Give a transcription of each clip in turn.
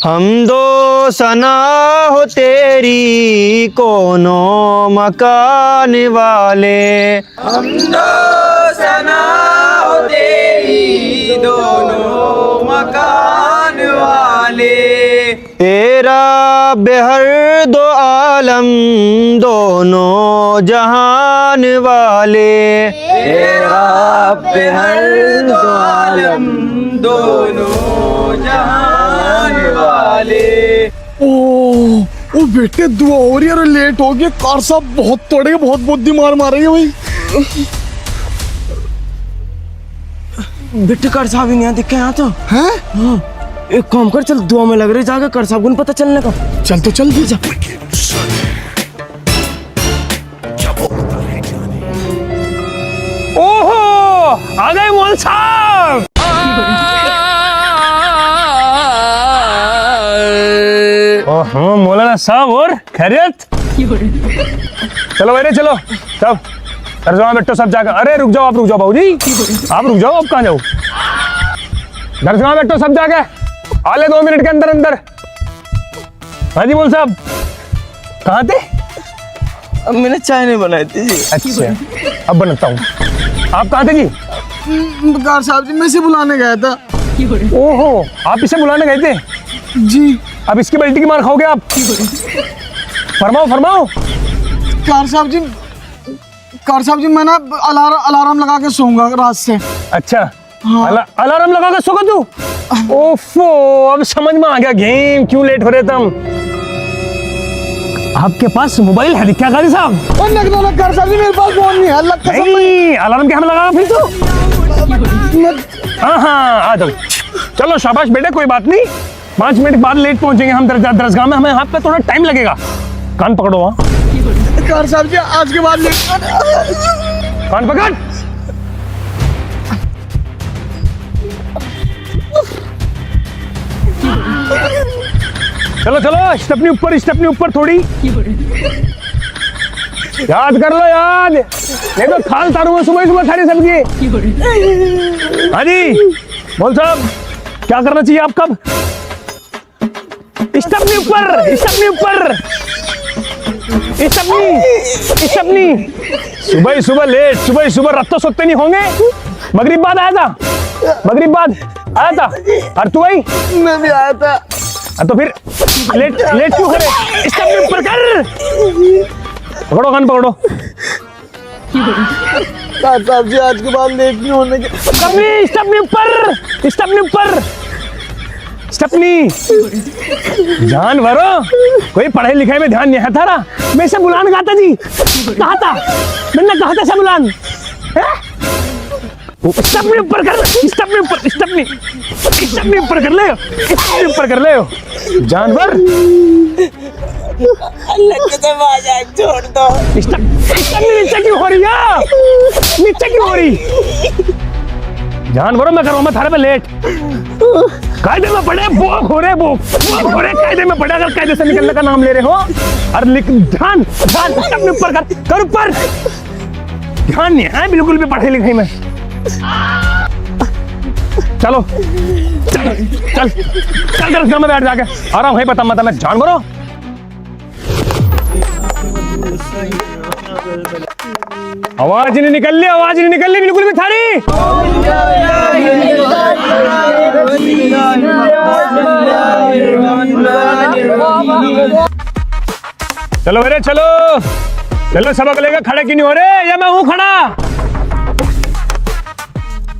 हम दो सना हो तेरी कोनो मकान वाले। हम दो सना हो तेरी दोनों मकान वाले। तेरा बेहर दो आलम दोनों जहान वाले। तेरा बेहर दो आलम दोनों जहान वाले। ओ बेटे दुआ हो रही है, लेट हो गया। कार साहब बहुत तोड़ेगा, बहुत बुद्धि मार मारेंगे भाई। बेटे कर साहब यहाँ दिखे यहाँ तो हैं? हाँ, एक काम कर, चल दुआ में लग रही जाके कर साहब को नहीं पता चलने का। चल तो चल जा। ओहो आ गए मौल साहब। ओहो मौलाना साहब और खैरियत। चलो बेटे चलो सब दरगाह में बैठो सब जाकर। अरे रुक जाओ, आप रुक जाओ बाबूजी, आप रुक जाओ, आप कहाँ जाओ? दरगाह में बैठो सब जाके, आले 2 मिनट के अंदर अंदर। हाँ जी मौल साहब कहाँ थे? अब मैंने चाय नहीं बनाई थी जी। अच्छा अब बनाता हूँ। आप कहाँ थे जी? कार साहब जी मैं इसे बुलाने गया था। ओहो आप इसे बुलाने गए थे जी। अब इसकी बेल्टी की मार खाओगे आप। फरमाओ फरमाओ। कार साहब जी मैं ना अलार्म लगा के सोऊंगा रात से। अच्छा हाँ। अलार्म लगा के सोगा तू? ओफो अब समझ में आ गया गेम क्यों लेट हो रहे तुम। आपके पास मोबाइल है क्या गाजी साहब? और नगदों कार साहब जी मेरे पास फोन नहीं है। अल्लाह कसम। नहीं अलार्म क्या हम लगा फिर तो। हाँ हाँ आ जाओ। चलो शाबाश बेटे कोई बात नहीं, 5 मिनट बाद लेट पहुंचेंगे हम दरगाह में, हमें हाथ पे थोड़ा टाइम लगेगा। कान पकड़ो। वहाँ कार साहब जी आज के बाद कान पकड़। चलो चलो स्टेपनी ऊपर थोड़ी। याद कर लो याद, ये तो खाल तारू सुबह सारी सब्जी। हाँ जी बोल साहब क्या करना चाहिए आपका? स्टेपनी ऊपर सुबह लेट, सुबह रात तो सोते नहीं होंगे। मगरिब बाद आया था। और तू आई? मैं भी आया था। तो फिर लेट क्यों करे? स्टेपनी ऊपर कर। पकड़ो कान पकड़ो। कार साहब जी आज के बाद लेट नहीं होने के। स्टेपनी जानवरों कोई पढ़ाई लिखाई में ध्यान नहीं है थारा। मैं इसे बुलान गाता जी कहा था, मैंने कहा था इसे बुलान। स्टेपनी ऊपर कर ले जानवर। अल्लाह कसम आ जाए छोड़ दो। नीचे क्यों हो रही? जानवरों मैं करूँ थारे पे लेट। कायदे में पड़े बोक हो रहे कायदे में पड़े। अगर कायदे से निकलने का नाम ले रहे हो और ध्यान अपने ऊपर कर ऊपर। ध्यान नहीं है बिल्कुल भी पढ़ाई लिखाई में। चलो चल दरगाह में बैठ जाके आराम है पता मत मैं जानवरों। आवाज नहीं निकल रही बिल्कुल भी थारी। चलो बेरे चलो सबक लेकर खड़े क्यों नहीं हो रहे? या मैं हूं खड़ा?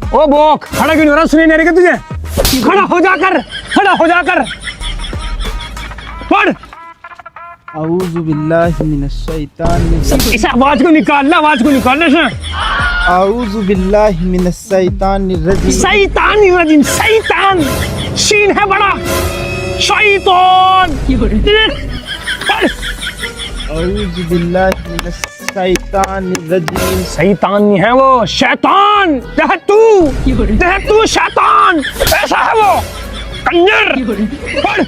ओ बोक खड़ा क्यों नहीं हो रहा? सुनी नहीं रही तुझे? खड़ा हो जाकर पढ़। औज़ु बिल्लाहि मिनश शैतानिर इस आवाज को निकालना से। औज़ु बिल्लाहि मिनश शैतानिर रजीम। शैतान शीन है बड़ा। शैतान औज़ु बिल्लाहि मिनश शैतानिर रजीम। शैतान नहीं है वो, शैतान है तू शैतान ऐसा है वो कंजर। पढ़।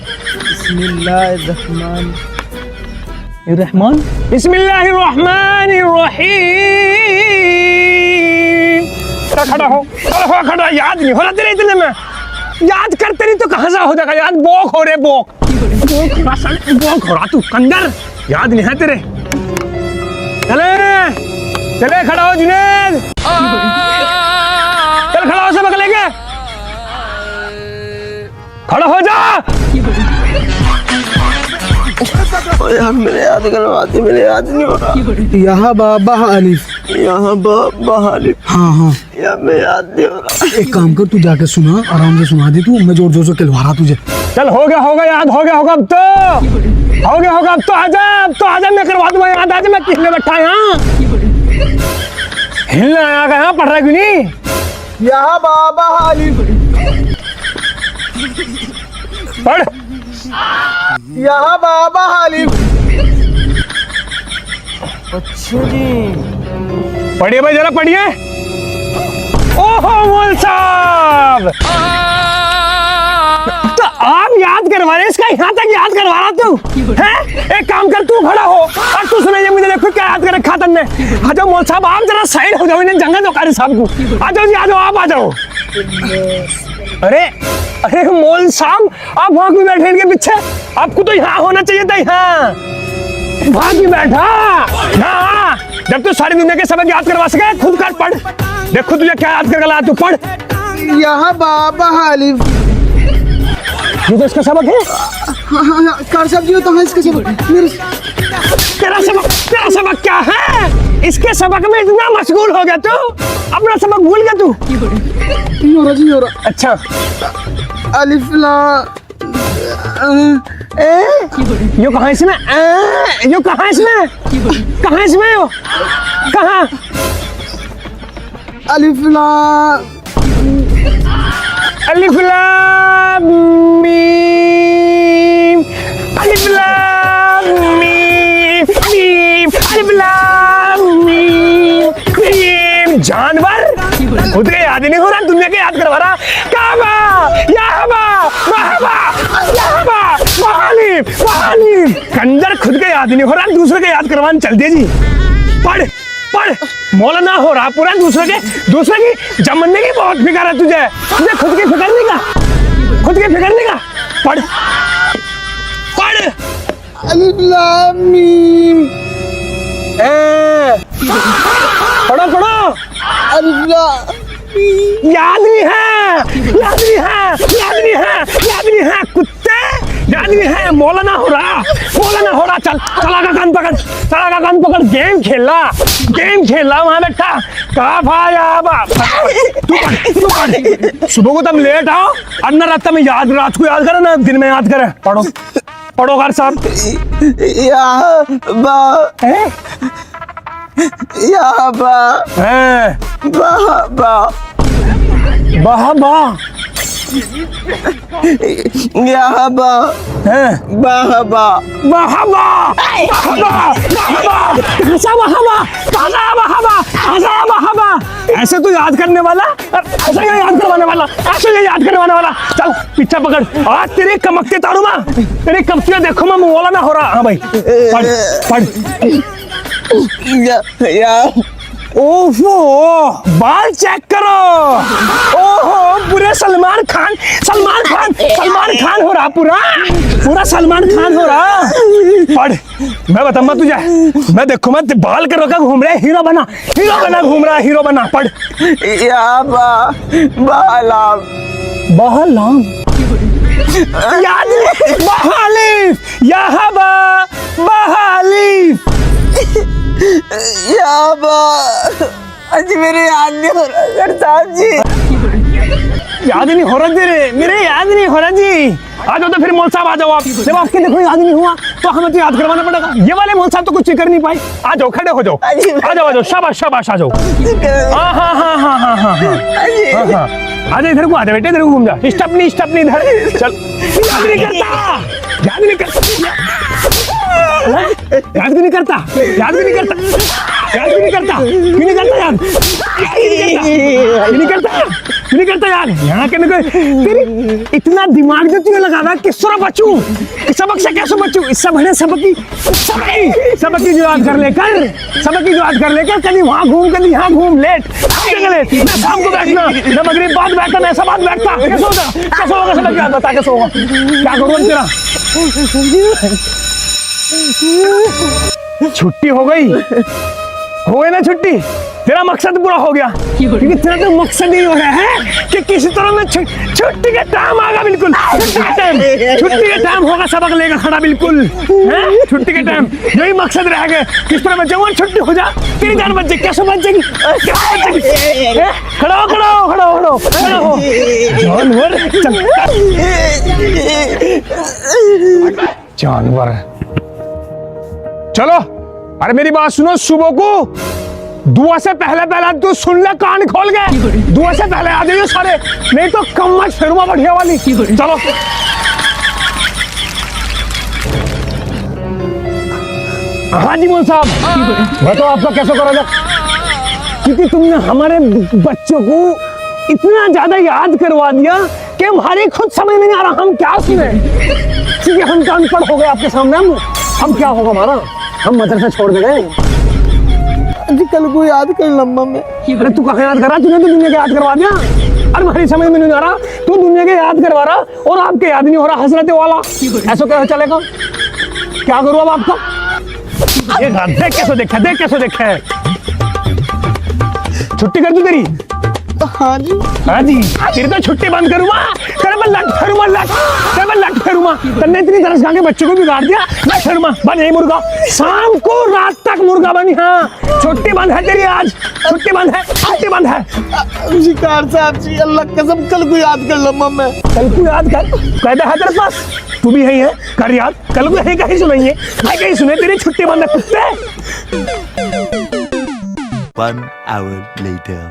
बिस्मिल्लाहिर्रहमानिर्रहीम। खड़ा याद नहीं हो रहा तेरे इतने में। याद करते नहीं तो कहाँ से हो जाएगा याद। बोक हो रे बोक, बोक हो रहा तू कंदर, याद नहीं है तेरे। चले चले, खड़ा हो जुनेद, चल खड़ा हो, सबक लेके खड़ा हो जा। यार मेरे याद करवाते, मेरे याद नहीं हो रहा। यहाँ बाबा अलिफ, यहाँ बाबा अलिफ। हाँ हाँ यार मैं याद नहीं हो रहा। एक काम कर, तू जाके सुना, आराम से सुना दे तू, मैं जोर जोर से खिलवा रहा तुझे। चल हो गया याद, हो गया होगा अब तो, हो गया होगा अब तो। आजा अब तो आजा, मैं करवा दूंगा याद। आज मैं किसने बैठा यहाँ हिलना आया यहाँ, पढ़ रहा क्यों नहीं? यहाँ बाबा अलिफ, पढ़। यहाँ बाबा अलिफ। पढ़िए भाई, जरा पढ़िए। ओहो मोल साहब, तो आप याद करवा रहे, इसका यहाँ तक याद करवा रहा तू है? एक काम कर, तू खड़ा हो और तू सुनाइए मुझे, देखो क्या याद कर रखा तुमने। आ जाओ मोल साहब, आप जरा साइड हो जाओ, इन्हें जंगल दो कारी साहब को। आ जाओ जी, आ जाओ, आप आ जाओ। अरे अरे मोल साहब, आप वहां क्यों बैठे इनके पीछे? आपको तो यहाँ होना चाहिए था, यहाँ वहां क्यों बैठा? हाँ, जब तू सारी दुनिया के सबक याद करवा सके, खुद कर पढ़। देखो तुझे क्या याद कर गला, तू पढ़। यहाँ बाबा अलिफ। ये तो इसका सबक है। हाँ, कार साहब जी तो हाँ, इसका सबक तेरा सबक क्या है? इसके सबक में इतना मशगूल हो गया तू, अपना सबक भूल गया तू। नहीं हो रहा जी, हो रहा। अच्छा, अलिफ ला यो कहाँ इसमें? यो कहाँ इसमें? कहाँ इसमें यो? कहाँ? अलिफ ला अलिफ लाम मीम, अलिफ लाम मीम, मीम, अलिफ लाम मीम, मीम। जानवर खुद के याद ही नहीं हो रहा, दुनिया के याद करवा रहा। काबा, याबा, महबा, याबा, महालिफ, महालिफ। कंजर खुद के याद ही नहीं हो रहा, दूसरे के याद करवाने चल दे जी। पढ़ पढ़, मौलाना हो रहा पूरा, दूसरे की जमने की बहुत फिक्र है तुझे। तुझे खुद की फिक्र नहीं का, खुद की फिक्र नहीं का। पढ़ पढ़। अलिफ लाम मीम। पढ़ो पढ़ो। अलिफ ला याद नहीं है, याद नहीं है, याद नहीं है, याद नहीं है कुत्ते, याद नहीं है। मौलाना हो रहा, मौलाना हो रहा। चल चला का कान पकड़, चला का कान पकड़। गेम खेला वहां बैठा। काफ आया बाप, तू पढ़। सुबह को तुम लेट आओ, अन्ना रात में याद, रात को याद करे ना, दिन में याद करे। पढ़ो पढ़ो कार साहब। यहाँ बा, यहाँ बा, बा बा, बाहा बा, यहाँ बा, बा बा, महबा, ऐसे तो याद करने वाला, ऐसे ये याद करवाने वाला, ऐसे ये याद करवाने वाला। चल पीछा पकड़। आज तेरी कमकते तारू माँ, तेरी कमतियाँ देखो मैं मौलाना हो रहा। हाँ भाई पढ़ पढ़। ओहो, बाल चेक करो। ओहो, पूरे सलमान खान हो रहा, पूरा सलमान खान हो रहा। पढ़, मैं बताऊंगा तुझे। मैं देखो, मैं बाल कर रखा घूम रहा है, हीरो बना घूम रहा है, हीरो बना। पढ़। यहाँ बा, बालाम, बहलाम, याद नहीं। बहालिफ, यहाँ बा, बहालिफ। यहाँ बा। आज मेरे याद नहीं हो रहा सर साहब जी, याद नहीं हो रहा तेरे, मेरे याद नहीं हो रहा जी। आ जाओ तो फिर मौल साहब आ जाओ आप। जब आपके देखो याद नहीं हुआ तो हमें तो याद करवाना पड़ेगा। ये वाले मौल साहब तो कुछ कर नहीं पाए। आ जाओ, खड़े हो जाओ, आ जाओ, शाबाश शाबाश, आ जाओ। हाँ हाँ हाँ हाँ हाँ हाँ हाँ, आ जाओ इधर को, आ जाओ बेटे, इधर को घूम जा। स्टपनी इधर। चल, याद नहीं करता, याद नहीं करता, याद भी नहीं करता, याद भी नहीं करता, याद भी नहीं करता, क्यों नहीं करता याद? क्यों नहीं करता? नहीं करता यार यहाँ के तेरी इतना दिमाग जो तुझे लगा रहा किस तरह बचूं, सबक से कैसे बचूं, इससे बड़े सबक की जुगाड़ कर लेकर कभी वहाँ घूम कभी यहाँ घूम, लेट मैं शाम को बैठना, मैं मगरिब बाद बैठता, मैं ऐसा बात बैठता, कैसे होगा समझ में आता, कैसे होगा, क्या करूँ तेरा। छुट्टी हो गई ना छुट्टी, तेरा मकसद पूरा हो गया, क्योंकि तेरा तो मकसद ही हो रहा है कि किसी तरह में छुट्टी का टाइम आगा, बिल्कुल छुट्टी का टाइम होगा, सबक लेकर खड़ा बिल्कुल है, छुट्टी के टाइम यही मकसद रह गया, किस तरह बचाऊंगा, छुट्टी हो जा, तेरी जान बच जाएगी, कैसे बच जाएगी, खड़ा हो जानवर। चलो अरे मेरी बात सुनो, सुबह को दुआ से पहले तू सुन ले, कान खोल गए, दुआ से पहले आ जाइए सारे, नहीं तो कम्मच फिरूंगा बढ़िया वाली। चलो हाँ जी मोहन साहब, बताओ आपका कैसे करा जाए, क्योंकि तुमने हमारे बच्चों को इतना ज्यादा याद करवा दिया कि हमारे खुद समझ में नहीं आ रहा हम क्या सुने, क्योंकि हम तो अनपढ़ हो गए आपके सामने, हम क्या होगा हमारा, हम मदरसा छोड़ दे गए। जी कल को याद कर लम्बा में। अरे तू कहाँ याद कर रहा, तूने तो दुनिया के याद करवा दिया, अरे हमारी समझ में नहीं आ रहा, तू दुनिया के याद करवा रहा और आपके याद नहीं हो रहा, हजरत वाला ऐसा कैसे चलेगा, क्या करूँ अब आपका, देख कैसे देखे, छुट्टी कर दी तेरी, हाँ जी तेरी तो छुट्टी बंद करूँगा, तेरे मैं लट फेरूंगा, तन्ने इतनी तरस खा के बच्चों को बिगाड़ दिया, मैं फेरूंगा, बन यही मुर्गा, शाम को रात तक मुर्गा बनी, हाँ छुट्टी बंद है तेरी, आज छुट्टी बंद है। शिकार साहब जी, अल्लाह कसम कल को याद कर लम्बा में, कल को याद कर, कहता है तेरे पास, तू भी यही है, कर याद, कल को यही कहीं सुनेंगे, कहीं सुने तेरी छुट्टी बंद है कुत्ते। 1 hour later.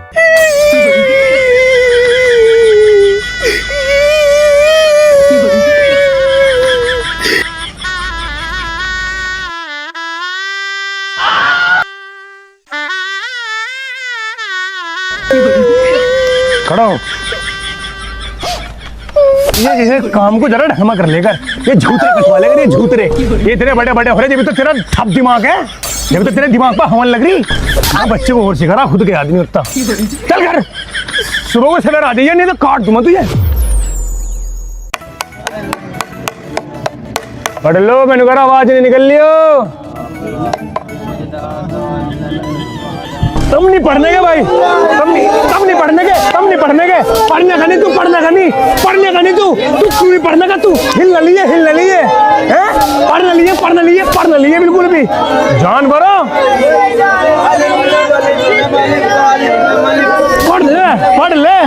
खड़ा हो, ये काम को जरा ढंग कर लेकर, ये झूतरे कटवा लेकर, ये तेरे बड़े बड़े हो रहे, जब तो तेरा ठप दिमाग है, जब तो तेरे दिमाग पर हवन लग रही, बच्चे को और सिखा रहा, खुद के आदमी होता, चल घर सुबह को सवेरे आ जाइए, नहीं तो काट दूंगा तुझे। पढ़ लो, मैंने कहा आवाज नहीं निकल लियो, तुम नहीं पढ़ने के भाई, तुम नहीं पढ़ने के, पढ़ने का नहीं तू क्यों नहीं पढ़ने का, तू हिल न लिए हैं, पढ़ न लिए बिल्कुल भी, जान भरो, पढ़ ले,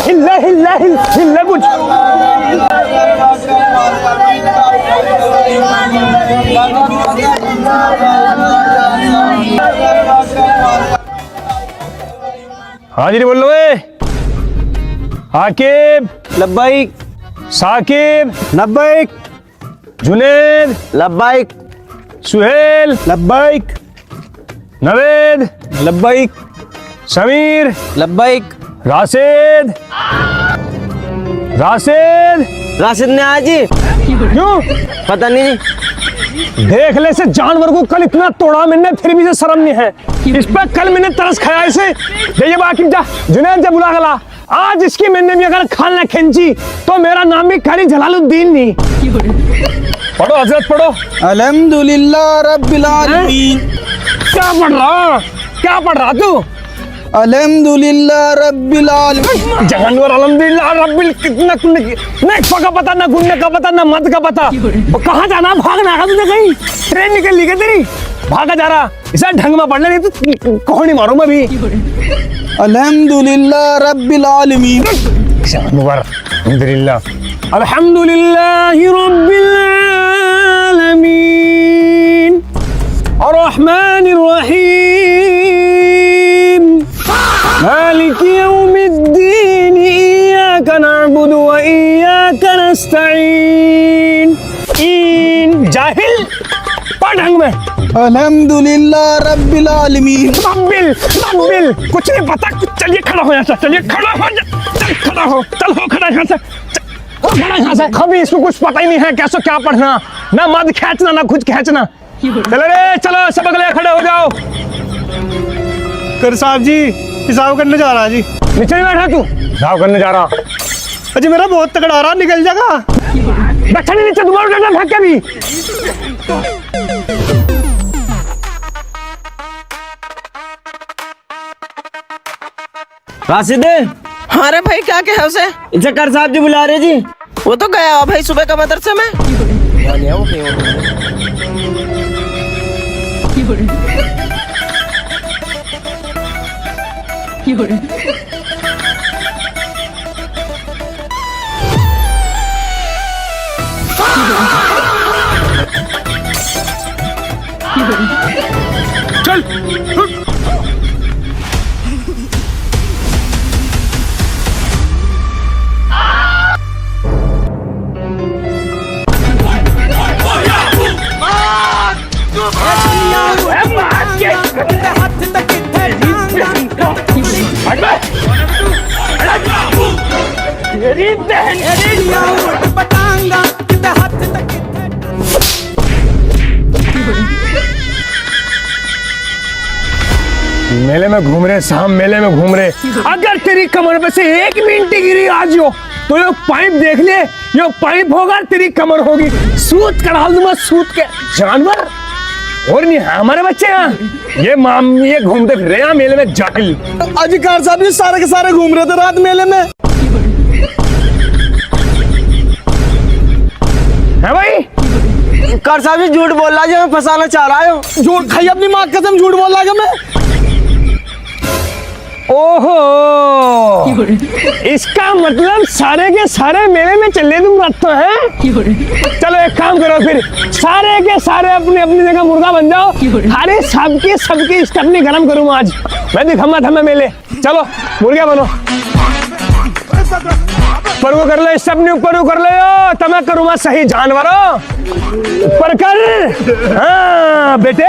हिल ले कुछ, हाँ जी बोल लो, आकिब लब्बाइक, साकिब लब्बाइक, जुनेद लब्बाइक, सुहेल लब्बाइक, नवेद लब्बाइक, समीर लब्बाइक, राशिद राशिद ने आज क्यों पता नहीं, देख ले से जानवर को कल इतना तोड़ा मैंने, फिर भी से शर्म नहीं है इस पर, कल मैंने तरस खाया इसे, ये बाकी जा जुनैद बुला गला, आज इसकी मैंने भी अगर खाना खींची तो मेरा नाम भी खाली जलालुद्दीन नहीं। पढ़ो हजरत पढ़ो, अल्हम्दुलिल्लाह रब्बिल आलमीन, क्या पढ़ रहा तू, अल्हम्दुलिल्लाह रब्बिल आलमीन, जानवर अल्हम्दुलिल्लाह रब्बिल, कितना नहीं का पता, ना गुन्ने का पता, ना मत का पता, कहाँ जाना, भागना है तुझे, कहीं ट्रेन निकल ली क्या तेरी, भागा जा रहा, इसे ढंग में पढ़ ले, नहीं तो कोहनी मारूं मैं भी। अल्हम्दुलिल्लाह रब्बिल आलमीन, जानवर अल्हम्दुलिल्लाह रब्बिल आलमीन, अर्रहमानिर रहीम, मालिक यौमिद्दीन, इय्याका नअबुदु व इय्याका नस्तईन। जाहिल पढ़ ढंग में। अल्हम्दुलिल्लाह रब्बिल आलमीन। मब्बिल कुछ नहीं पता कुछ। चलिए खड़ा हो यहाँ से, चलिए खड़ा हो जा, चल खड़ा हो, चल हो खड़ा यहाँ से, खड़ा यहाँ से। कभी इसको कुछ पता ही नहीं है कैसे क्या पढ़ना, ना मद खींचना ना कुछ खींचना। चलो रे चलो सब अगले खड़े हो जाओ। कर साहब जी हिसाब करने जा रहा जी। नीचे नहीं बैठा तू, हिसाब करने जा रहा। अजी मेरा बहुत तगड़ा रहा, निकल जाएगा। बैठा नहीं नीचे, दोबारा उठा फेंक के भी। राशिद, हाँ रे भाई क्या कहे उसे? इसे कर साहब जी बुला रहे जी। वो तो गया हो भाई सुबह का मदरसे में। चल मेले में घूम रहे शाम, मेले में घूम रहे। अगर तेरी कमर पे से 1 मिनट गिरी आज यो तो ये पाइप देख ले, ये पाइप होगा तेरी कमर होगी। सूत करा दूंगा, सूत के जानवर। और नहीं हमारे बच्चे यहाँ ये घूमते फिर रहे यहाँ मेले में जाहिल। अधिकार साहब जी सारे के सारे घूम रहे थे रात मेले में। है भाई कर साहब जी झूठ बोल रहा जी, हमें फंसाना चाह रहा है। झूठ खाई अपनी माँ की कसम, झूठ बोल रहा मैं। ओहो, इसका मतलब सारे के सारे मेले में चले तुम रखते हैं। चलो एक काम करो फिर, सारे के सारे अपनी अपनी जगह मुर्गा बन जाओ। अरे सबकी स्टपनी गरम करूँ आज मैं, दिखाऊंगा था मेले। चलो मुर्गा बनो, ऊपर को कर ले स्टपनी, ऊपर को कर ले तब मैं करूँगा सही जानवरों। ऊपर कर। हाँ बेटे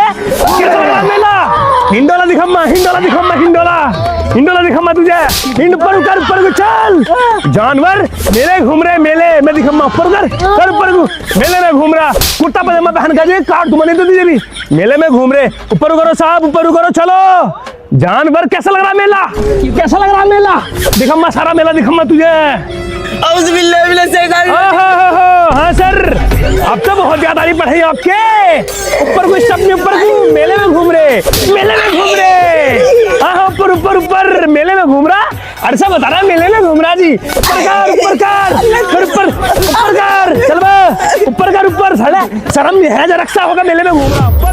मेला हिंडोला दिखाऊंगा, हिंडोला दिखाऊंगा तुझे। हिंड ऊपर को चल जानवर। मेले घूम रहे मेले में दिखाऊंगा, ऊपर कर ऊपर को। मेले में घूम रहा, कुर्ता पजामा पहन कर काट तुम नहीं तो तुझे भी। मेले में घूम रहे, ऊपर करो साहब, ऊपर करो। चलो जानवर कैसा लग रहा मेला, कैसा लग रहा मेला? दिखाऊंगा सारा मेला दिखाऊंगा तुझे। हाँ सर, अब तो बहुत ज्यादा पढ़ाई आपके। ऊपर को सबने ऊपर को मेले में घूम रहे, हाँ ऊपर मेले में घूम रहा। अरे सब बता रहा मेले में घूम रहा जी। ऊपर कर चल बा, ऊपर साला शर्म नहीं है, जरा रक्षा होगा मेले में घूम रहा। ऊपर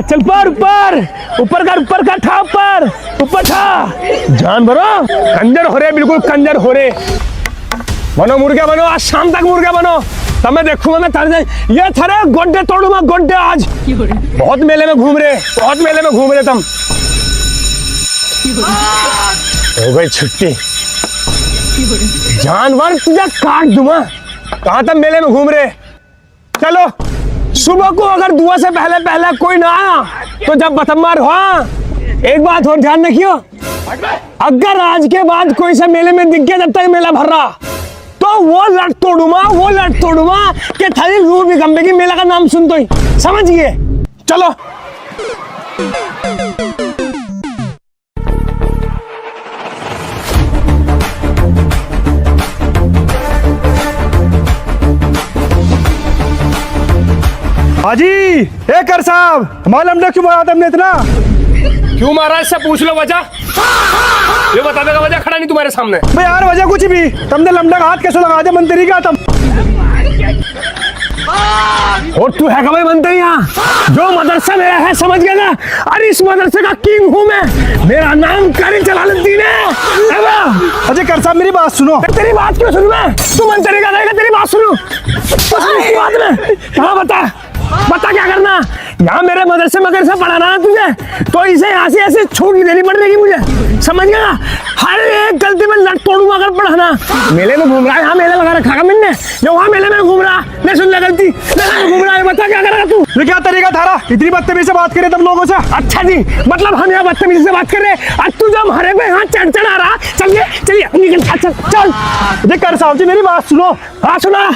चल ऊपर कर ठा ऊपर ठा। जानवरों कंजर हो रहे, बिल्कुल कंजर हो रहे। बनो मुर्गा बनो, आज शाम तक मुर्गा बनो, तब मैं देखूंगा मैं तारे ये थारे गोड्डे तोड़ूंगा, गोड्डे आज। बहुत मेले में घूम रहे तुम। हो गई छुट्टी, जानवर तुझे काट दूंगा। कहाँ तक मेले में घूम रहे? चलो सुबह को अगर दुआ से पहले कोई ना आया तो जब बतम्मार हुआ। एक बात और ध्यान रखियो, अगर आज के बाद कोई सा मेले में दिख गया जब तक मेला भर रहा तो वो लट तोड़ूंगा कि थाली रूह भी कंबेगी। मेला का नाम सुन तो ही समझ गए। चलो हाजी ए कर साहब, हमारा लमडा क्यों मारा तुमने इतना? क्यों मारा इससे पूछ लो वजह। ये बता देगा वजह, खड़ा नहीं तुम्हारे सामने। भाई यार वजह कुछ भी, तुमने लमडा का हाथ कैसे लगा दिया मंत्री का तुम? और तू है भाई मंत्री यहाँ, जो मदरसा मेरा है समझ गया ना? अरे इस मदरसे का किंग हूँ मैं, मेरा नाम कारी जलालुद्दीन है। अजय कर साहब मेरी बात सुनो। तेरी बात क्यों सुनूं मैं? तू मंत्री का रहेगा, तेरी बात सुनूं। बाद में हाँ बता क्या करना? यहाँ मेरे मदरसे पढ़ाना है तुझे, तो इसे यहाँ से ऐसे छूट देनी पड़ रही मुझे, समझ गया? हर एक गलती में लट तोड़ूंगा अगर पढ़ाना। मेले में घूम रहा है, यहाँ मेले लगा रखा है मैंने, जो वहाँ मेले में घूम रहा नहीं सुन ले गलती, घूम रहा है, बता क्या करेगा तू? ये क्या तरीका थारा, इतनी बदतमीजी से बात करे तुम लोगों से? अच्छा जी, मतलब हम यहाँ बदतमीजी से बात कर रहे हैं, आज तू जब हमारे पे यहाँ चढ़ आ रहा, चलिए चलिए निकल, अच्छा चल। अजय कर साहब जी मेरी बात सुनो। हाँ सुना।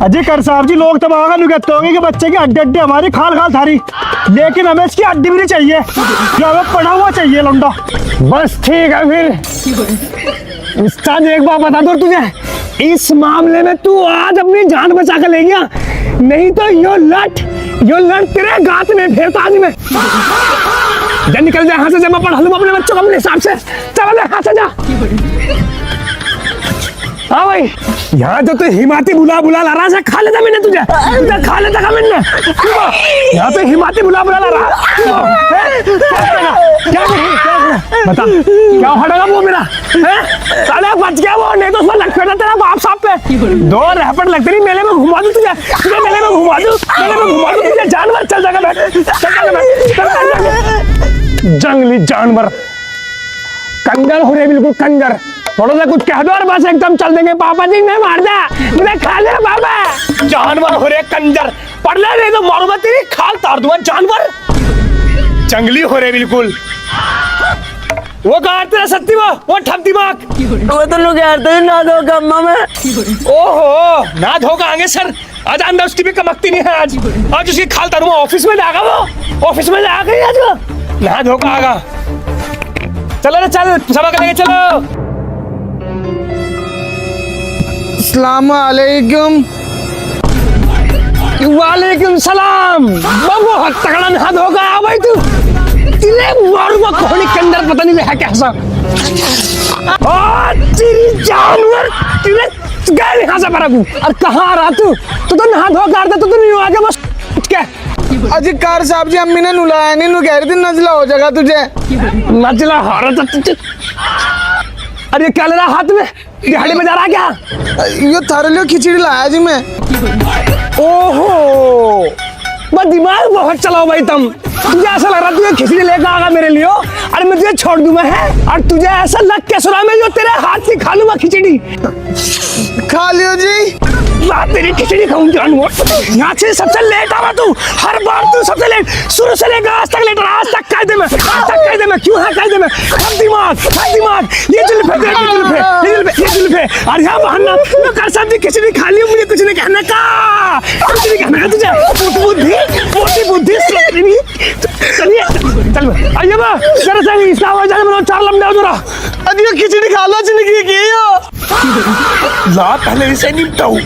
अजय कर साहब जी, लोग तो मांगा कहते होंगे कि बच्चे की अड्डे हमारी खाल थारी, लेकिन हमें इसकी अड्डी भी नहीं चाहिए, जो हमें पढ़ा हुआ चाहिए लौंडा। बस ठीक है फिर, उस्ताद एक बात बता दो तुझे, इस मामले में तू आज अपनी जान बचा कर ले गया, नहीं तो यो लट तेरे गात में फेरता आज में। जा निकल जा यहाँ से, जब मैं पढ़ा लूँ अपने बच्चों को अपने हिसाब से, चल यहाँ से जा। हाँ भाई, यहाँ जो तू हिमाती बुला ला रहा है, खा लेता मैंने तुझे खा लेता का मैंने, यहाँ पे हिमाती बुला ला रहा क्या बता, क्या हटेगा वो मेरा? साले बच गया वो, नहीं तो उसमें लग फेंटा तेरा बाप साहब पे। दो रैपट लगते नहीं, मेले में घुमा दूं तुझे, मेले में घुमा दूं तुझे, जानवर चल जाएगा जंगली जानवर, कंजर हो रहे बिल्कुल कंजर। थोड़ा सा कुछ कह दो और बस एकदम चल देंगे। पापा जी मैं मार दे, मुझे खा ले बाबा। जानवर हो रहे कंजर, पढ़ ले नहीं तो मारूंगा तेरी खाल तार दूंगा। जानवर जंगली हो रहे बिल्कुल। वो कहा तेरा सत्ती वो ठप दिमाग, वो तो लोग कहते ना दो गम्मा में। ओहो ना धोखा आगे सर, आज अंदर उसकी भी कमकती नहीं है। आज उसकी खाल तारूंगा, ऑफिस में जाएगा वो, ऑफिस में जाएगा आज वो, ना धोखा आगा। चलो रे चल, सबक लेके चलो। अस्सलाम वालेकुम। वालेकुम सलाम। बहुत तगड़ा हाथ होगा भाई तू, तिले मारूंगा कोहनी के अंदर, पता नहीं है कैसा। तेरी जानवर, तिले गए यहाँ से परगू। और कहाँ आ रहा तू? तू तो नहा धो कर दे, तू तो नहीं आगे बस क्या? अजी कार साहब जी, अम्मी ने नुलाया नहीं, नु कह रही थी नजला हो जाएगा तुझे। नजला हो रहा था। अरे क्या ले रहा हाथ में, दिहाड़ी में जा रहा क्या? ये थारे लिए खिचड़ी लाया जी मैं। ओहो बस दिमाग बहुत चलाओ भाई तुम। तुझे ऐसा लग रहा तुझे खिचड़ी लेकर आगा मेरे लिए, अरे मैं तुझे छोड़ दूंगा है, और तुझे ऐसा लग के सुना मैं जो तेरे हाथ से खा लूंगा खिचड़ी। खा लियो जी। मैं तेरी खिचड़ी खाऊं जानवर। यहाँ से सबसे लेट आवा तू, हर बार तू सबसे लेट, शुरू से लेकर आज तक लेट, आज तक कायदे में, क्यों है कायदे में? हर दिमाग ये जुल्फे और यहाँ बहाना कर सकती। खिचड़ी खा ली, मुझे कुछ नहीं कहने का, तुझे मोटी बुद्धि। चलिए चल आइए बा जरा सा इसका आवाज आ रहा, 4 लम्बे हो रहा। अजी खिचड़ी खा लो जिंदगी की ला पहले इसे निपटाऊं।